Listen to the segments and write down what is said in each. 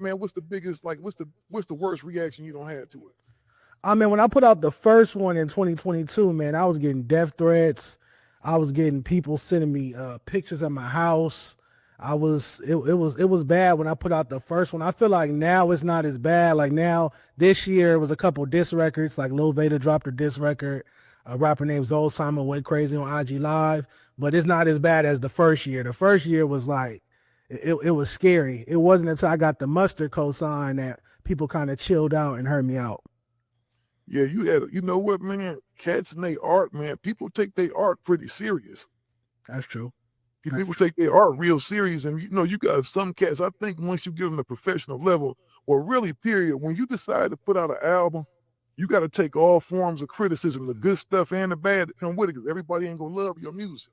man, what's the biggest, like, what's the worst reaction you don't have to it? I mean, when I put out the first one in 2022, man, I was getting death threats. I was getting people sending me pictures of my house. It was bad when I put out the first one. I feel like now it's not as bad. Like now, this year was a couple diss records. Like Lil Veda dropped a diss record. A rapper named Zoe Simon went crazy on IG Live, but it's not as bad as the first year. The first year was like it was scary. It wasn't until I got the mustard cosign that people kind of chilled out and heard me out. Yeah, you know what, man? Cats and they art, man. People take their art pretty serious. That's true. People take their art real serious, and you know, you got some cats. I think once you get them to professional level, or really, period, when you decide to put out an album, you got to take all forms of criticism, the good stuff and the bad that come with it, because everybody ain't gonna love your music.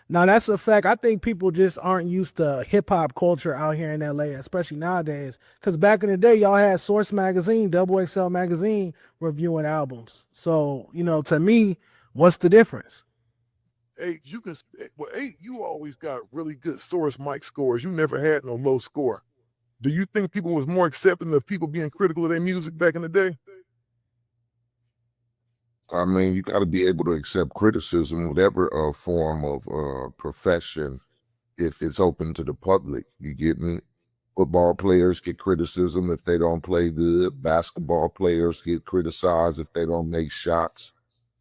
Now that's a fact. I think people just aren't used to hip hop culture out here in LA, especially nowadays. Because back in the day, y'all had Source Magazine, Double XL Magazine reviewing albums. So to me, what's the difference? Eiht, Eiht, you always got really good source mic scores. You never had no low score. Do you think people was more accepting of people being critical of their music back in the day? I mean, you got to be able to accept criticism, whatever form of profession, if it's open to the public. You get me? Football players get criticism if they don't play good. Basketball players get criticized if they don't make shots,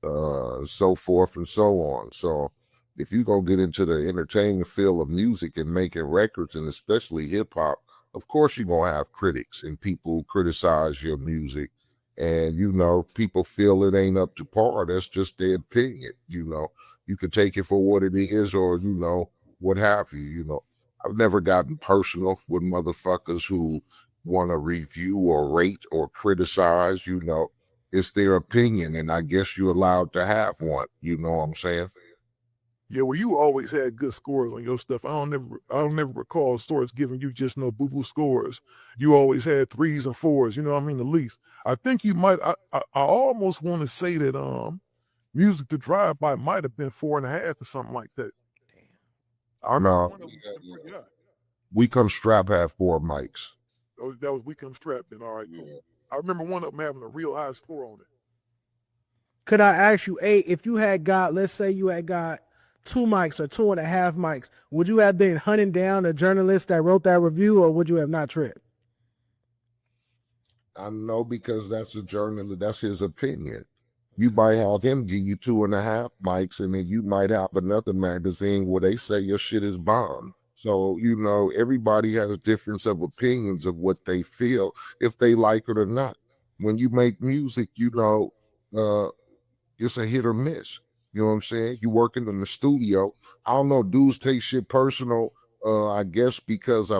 so forth and so on. So if you go get into the entertainment field of music and making records, and especially hip hop, of course you're going to have critics and people who criticize your music. And, people feel it ain't up to par. That's just their opinion. You could take it for what it is or, what have you. I've never gotten personal with motherfuckers who want to review or rate or criticize. It's their opinion, and I guess you're allowed to have one. You know what I'm saying? Yeah, well, you always had good scores on your stuff. I don't never recall stores giving you just no boo-boo scores. You always had 3s and 4s, you know what I mean, the least. I think you might, I almost want to say that Music to Drive By might have been 4.5 or something like that. I remember No, one of them was pretty high. We Come Strap have 4 mics. That was We Come Strapped then, all right, cool. Yeah. I remember one of them having a real high score on it. Could I ask you, if you had got, let's say you had got 2 mics or 2.5 mics, would you have been hunting down a journalist that wrote that review, or would you have not tripped? I know, because that's a journalist, that's his opinion. You might have him give you 2.5 mics, and then you might have another magazine where they say your shit is bomb. So, everybody has a difference of opinions of what they feel, if they like it or not. When you make music, it's a hit or miss. You know what I'm saying? You working in the studio. I don't know, dudes take shit personal, I guess because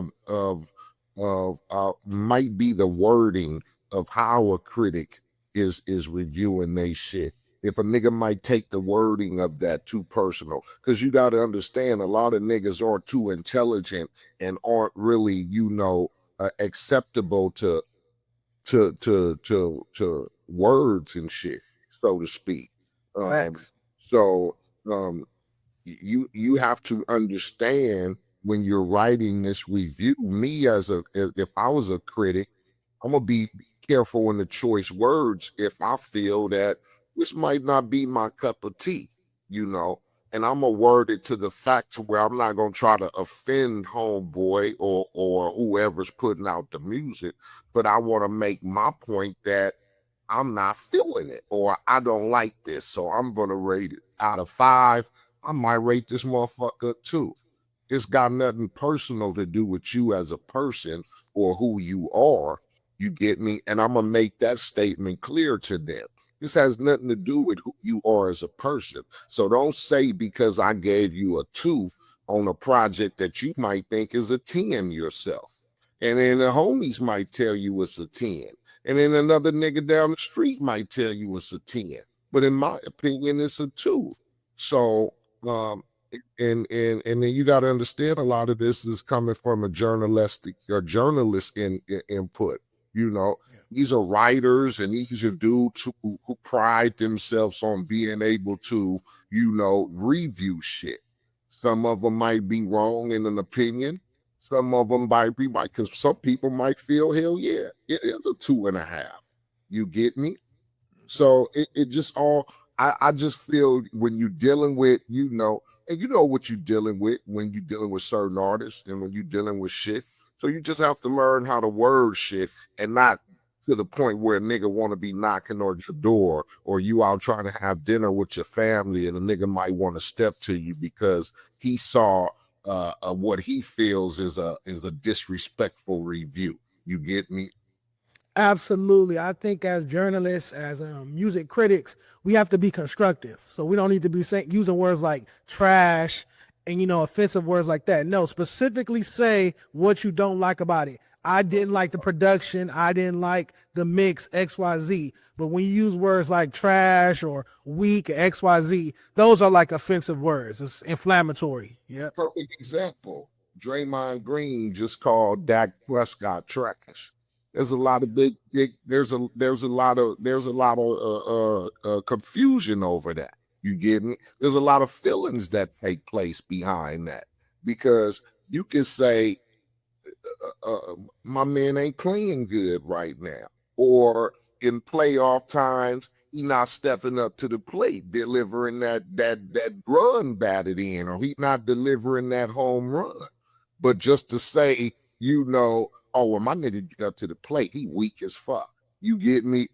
might be the wording of how a critic is reviewing they shit. If a nigga might take the wording of that too personal, because you got to understand, a lot of niggas aren't too intelligent and aren't really, acceptable to words and shit, so to speak. Facts. So you have to understand, when you're writing this review, me if I was a critic, I'm gonna be careful in the choice words if I feel that this might not be my cup of tea, and I'm gonna word it to the fact to where I'm not gonna try to offend homeboy or whoever's putting out the music, but I want to make my point that I'm not feeling it, or I don't like this, so I'm gonna rate it out of 5. I might rate this motherfucker 2. It's got nothing personal to do with you as a person or who you are. You get me? And I'm gonna make that statement clear to them. This has nothing to do with who you are as a person. So don't say because I gave you a 2 on a project that you might think is a 10 yourself. And then the homies might tell you it's a 10. And then another nigga down the street might tell you it's a 10. But in my opinion, it's a 2. So, and then you got to understand, a lot of this is coming from a journalist input. These are writers, and these are dudes who pride themselves on being able to, review shit. Some of them might be wrong in an opinion. Some of them might be like, because some people might feel, hell yeah, it is a 2.5. You get me? So it just all, I just feel when you're dealing with, and you know what you're dealing with when you're dealing with certain artists and when you're dealing with shit. So you just have to learn how to word shit and not to the point where a nigga want to be knocking on your door or you out trying to have dinner with your family and a nigga might want to step to you because he saw what he feels is a disrespectful review. You get me? Absolutely. I think as journalists, as music critics, we have to be constructive. So we don't need to be using words like trash and, offensive words like that. No, specifically say what you don't like about it. I didn't like the production. I didn't like the mix XYZ. But when you use words like trash or weak or XYZ, those are like offensive words. It's inflammatory. Yeah. Perfect example. Draymond Green just called Dak Prescott trash. There's a lot of there's a lot of confusion over that. You get me? There's a lot of feelings that take place behind that because you can say my man ain't playing good right now, or in playoff times he not stepping up to the plate, delivering that run batted in, or he not delivering that home run. But just to say, oh, well, my nigga get up to the plate, he weak as fuck. You get me?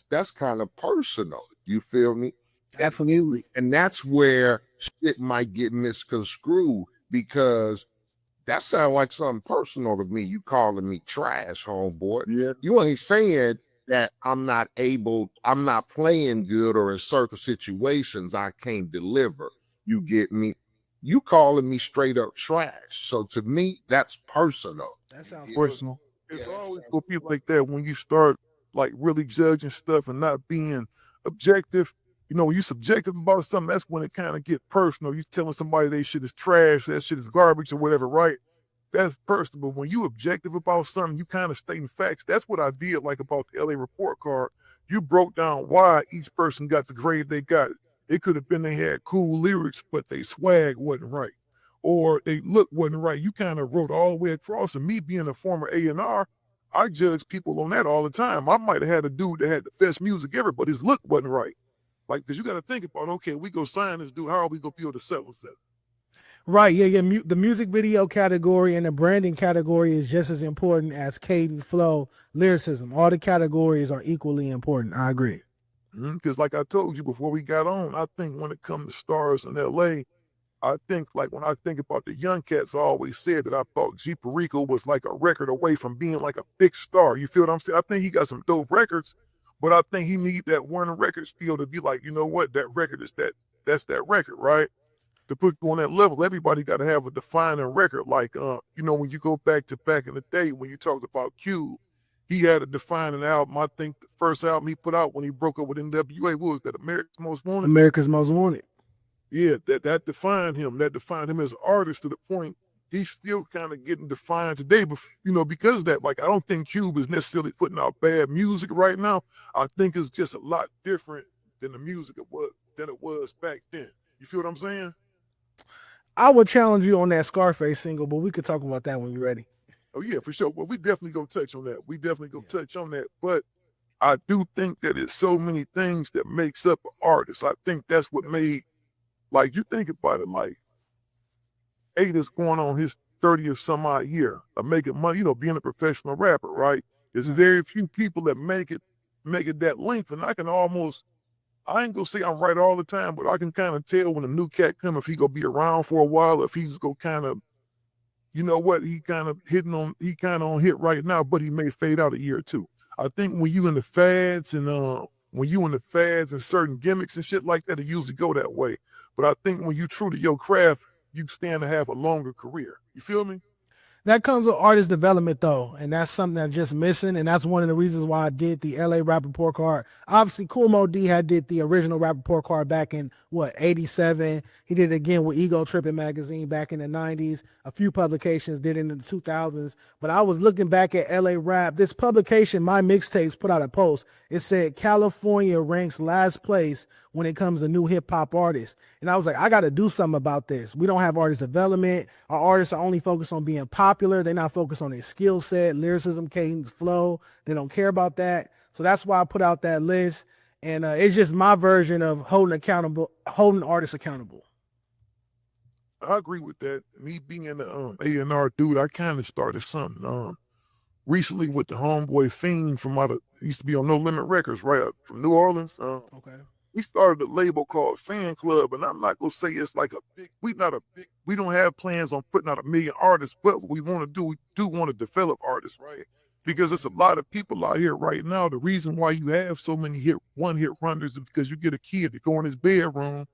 That's kind of personal. You feel me? Absolutely. And that's where shit might get misconstrued because that sounds like something personal to me. You calling me trash, homeboy. Yeah. You ain't saying that I'm not playing good, or in certain situations I can't deliver. You get me? You calling me straight up trash. So to me, that's personal. That sounds Personal. personal. It's always gonna be like that when you start like really judging stuff and not being objective. When you subjective about something, that's when it kind of get personal. You telling somebody they shit is trash, that shit is garbage or whatever, right? That's personal. But when you objective about something, you kind of stating facts. That's what I did like about the LA report card. You broke down why each person got the grade they got. It could have been they had cool lyrics, but they swag wasn't right. Or they look wasn't right. You kind of wrote all the way across. And me being a former A&R, I judge people on that all the time. I might have had a dude that had the best music ever, but his look wasn't right. Like, because you got to think about, okay, we go sign this dude. How are we going to be able to sell it? Right. Yeah. Yeah. The music video category and the branding category is just as important as cadence, flow, lyricism. All the categories are equally important. I agree. Because like I told you before we got on, I think when it comes to stars in LA, I think like when I think about the young cats, I always said that I thought G Perico was like a record away from being like a big star. You feel what I'm saying? I think he got some dope records, but I think he need that one record still to be like, you know what, that record is that's that record, right? To put you on that level, everybody got to have a defining record. Like, when you go back in the day when you talked about Cube, he had a defining album. I think the first album he put out when he broke up with NWA, what was that? America's Most Wanted. America's Most Wanted. Yeah, that defined him. That defined him as an artist to the point he's still kind of getting defined today. But because of that, like I don't think Cube is necessarily putting out bad music right now. I think it's just a lot different than the music it was back then. You feel what I'm saying? I would challenge you on that Scarface single, but we could talk about that when you're ready. Oh yeah, for sure. Well, we definitely gonna touch on that. Touch on that. But I do think that it's so many things that makes up an artist. I think that's what made, like, you think about it, like Eiht is going on his 30th some odd year of making money, being a professional rapper, right? There's very few people that make it that length. And I ain't gonna say I'm right all the time, but I can kind of tell when a new cat come if he gonna be around for a while, if he's gonna kind of, he kind of on hit right now, but he may fade out a year or two. I think when you in the fads and certain gimmicks and shit like that, it usually go that way. But I think when you true to your craft, you stand to have a longer career. You feel me? That comes with artist development, though, and that's something that's just missing, and that's one of the reasons why I did the LA Rap Report card. Obviously, Kool Moe Dee had did the original Rap Report card back in, 87? He did it again with Ego Trippin' magazine back in the 90s. A few publications did it in the 2000s, but I was looking back at LA Rap. This publication, My Mixtapes, put out a post. It said, California ranks last place when it comes to new hip hop artists. And I was like, I got to do something about this. We don't have artist development. Our artists are only focused on being popular. They're not focused on their skill set, lyricism, cadence, flow. They don't care about that. So that's why I put out that list. And it's just my version of holding artists accountable. I agree with that. Me being an A&R dude, I kind of started something recently with the homeboy Fiend from used to be on No Limit Records, right up from New Orleans. Okay. We started a label called Fan Club, and I'm not gonna say it's like we don't have plans on putting out 1 million artists, but what we want to do, we do want to develop artists, right? Because it's a lot of people out here right now. The reason why you have so many one-hit wonders is because you get a kid to go in his bedroom,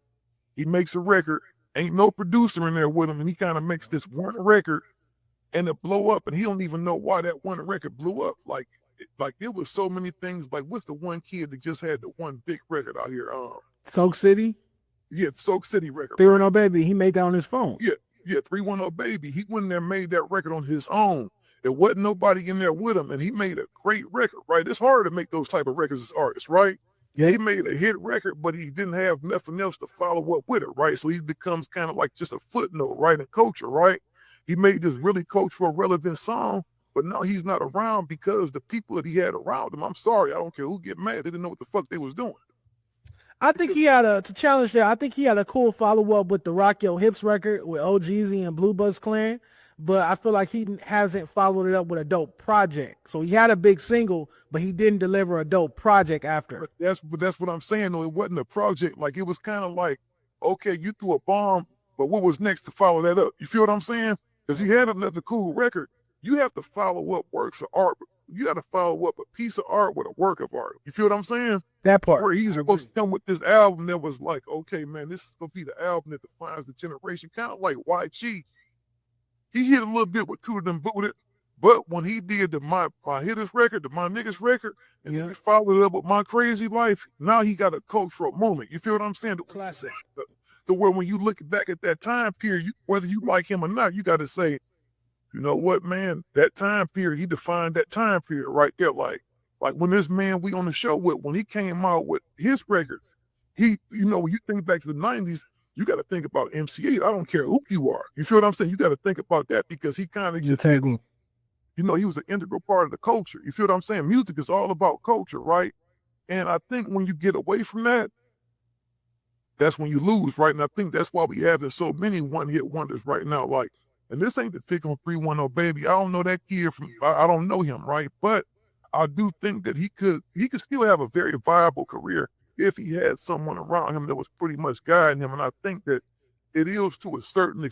he makes a record, ain't no producer in there with him, and he kind of makes this one record, and it blow up, and he don't even know why that one record blew up. Like it was so many things. Like, what's the one kid that just had the one big record out here? Soak City? Yeah, Soak City record. 310 Baby, he made that on his phone. Yeah, 310 Baby. He went in there and made that record on his own. There wasn't nobody in there with him, and he made a great record, right? It's hard to make those type of records as artists, right? Yeah. He made a hit record, but he didn't have nothing else to follow up with it, right? So he becomes kind of like just a footnote, right, in culture, right? He made this really cultural relevant song, but now he's not around because the people that he had around him, I'm sorry, I don't care who get mad, they didn't know what the fuck they was doing. I think he had to challenge that. I think he had a cool follow-up with the Rock Your Hips record with OGZ and Blue Buzz Clan, but I feel like he hasn't followed it up with a dope project. So he had a big single, but he didn't deliver a dope project after. But that's what I'm saying, though. It wasn't a project. Like, it was kind of like, okay, you threw a bomb, but what was next to follow that up? You feel what I'm saying? Because he had another cool record. You have to follow up works of art. You got to follow up a piece of art with a work of art. You feel what I'm saying? That part. Where he's supposed to come with this album that was like, okay, man, this is going to be the album that defines the generation. Kind of like YG. He hit a little bit with Cooler Than Booted, but when he did my hitters record, the My Niggas record, and he followed it up with My Crazy Life, now he got a cultural moment. You feel what I'm saying? The classic. To where when you look back at that time period, whether you like him or not, you got to say, you know what, man, that time period, he defined that time period right there. Like when this man we on the show with, when he came out with his records, when you think back to the 90s, you got to think about MC Eiht. I don't care who you are. You feel what I'm saying? You got to think about that because he kind of just, he was an integral part of the culture. You feel what I'm saying? Music is all about culture, right? And I think when you get away from that, that's when you lose, right? And I think that's why we have so many one-hit wonders right now. Like, and this ain't the pick on 310 Baby. I don't know that kid I don't know him, right? But I do think that he could still have a very viable career if he had someone around him that was pretty much guiding him. And I think that it is to a certain extent